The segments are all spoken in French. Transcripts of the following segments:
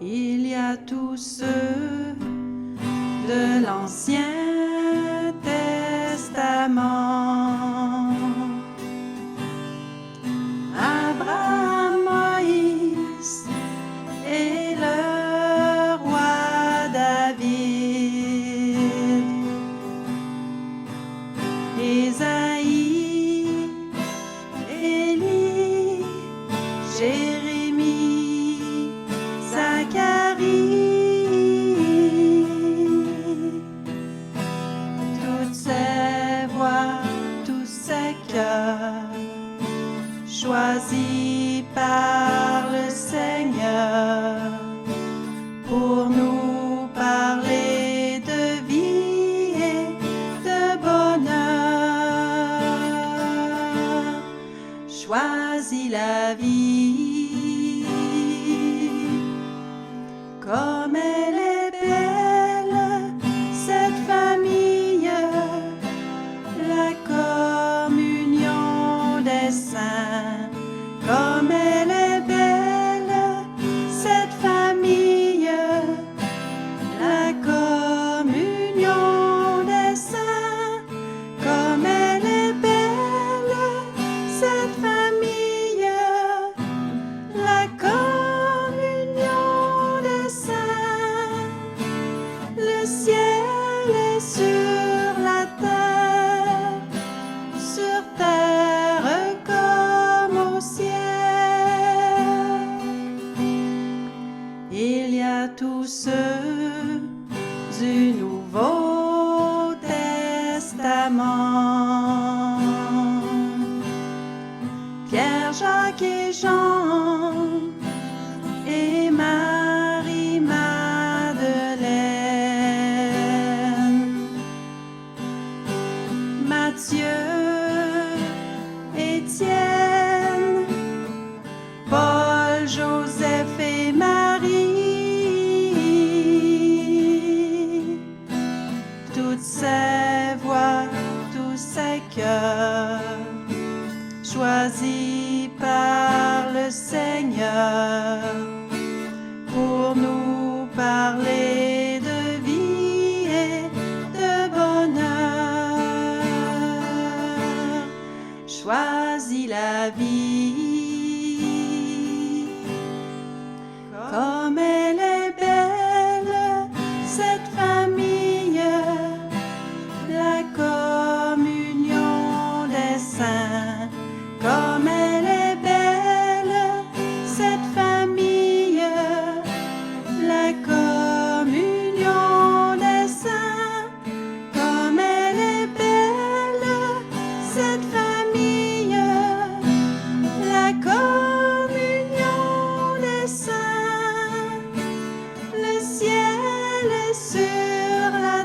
Il y a tous ceux de l'Ancien Testament. Abraham, Moïse et le roi David. Ésaïe, Élie, Jérémie, Zacharie. Toutes ces voix, tous ces cœurs choisis par le Seigneur pour nous parler de vie et de bonheur. Choisis la vie, comme elle est belle, cette famille, la communion des saints. Comme elle est belle, cette famille, la communion des saints. Comme elle est belle, cette famille, la communion des saints. Le ciel est sur la terre comme au ciel. Il y a tous ceux du Nouveau Testament. Pierre, Jacques et Jean et Marie-Madeleine. Matthieu, Étienne, Paul, Joseph et Marie. Toutes ces voix, tous ces cœurs choisis par le Seigneur pour nous parler de vie et de bonheur. Choisis la vie, comme elle est belle, cette famille, la communion des saints. Comme elle est belle, cette famille, la communion des saints. Comme elle est belle, cette famille, la communion des saints. Le ciel est sur la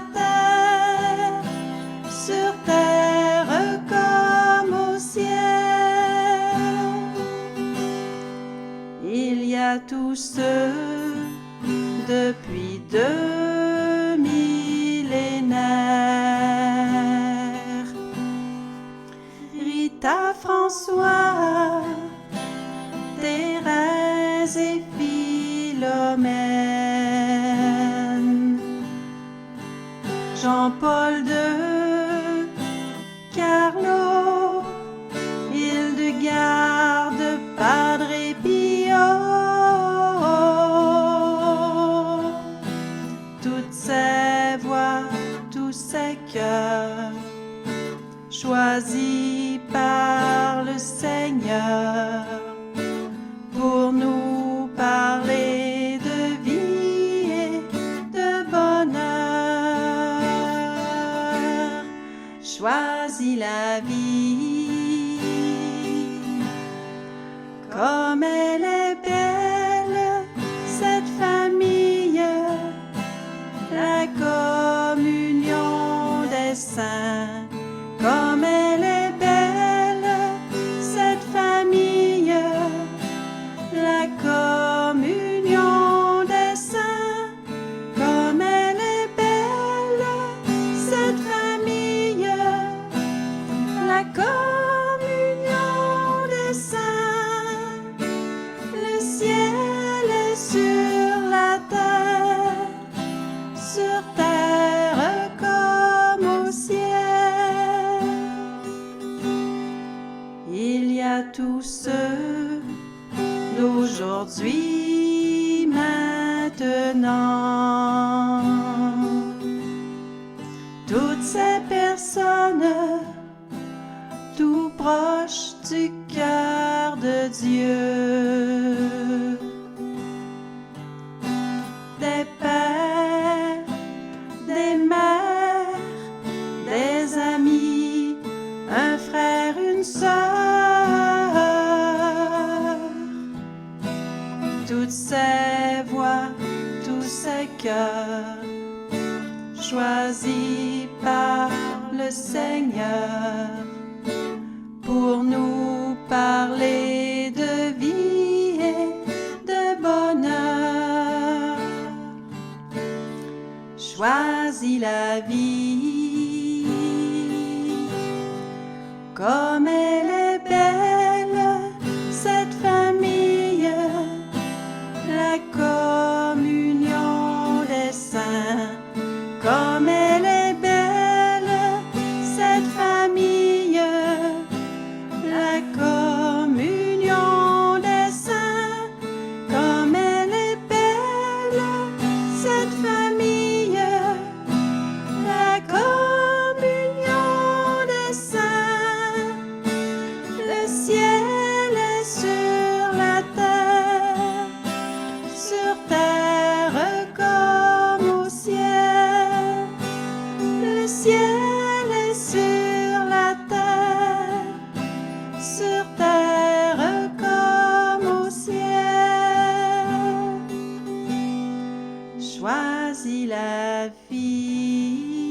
terre comme au ciel. Il y a tous ceux depuis 2 millénaires. Rita, François, Thérèse et Philomène. Jean-Paul II, Carlo, Hildegarde, Padre Pio. Toutes ces voix, tous ces cœurs choisis par le Seigneur pour nous parler de vie et de bonheur. Choisis la vie, comme elle est belle, cette famille, la communion des saints. Comme elle est belle, cette famille, la communion des saints. Comme elle est belle, cette famille, la communion des saints. Il y a tous ceux d'aujourd'hui maintenant. Toutes ces personnes tout proches du cœur de Dieu. Des pères, des mères, des amis, un frère, une sœur. Toutes ces voix, tous ces cœurs, choisis par le Seigneur pour nous parler de vie et de bonheur. Choisis la vie, comme elle est belle, cette famille, la communion des saints. Comme elle est belle, cette famille, la communion des saints. Comme elle est belle, cette famille, la communion des saints. Le ciel est sur la terre comme au ciel. Le ciel est sur la terre comme au ciel. Choisis la vie.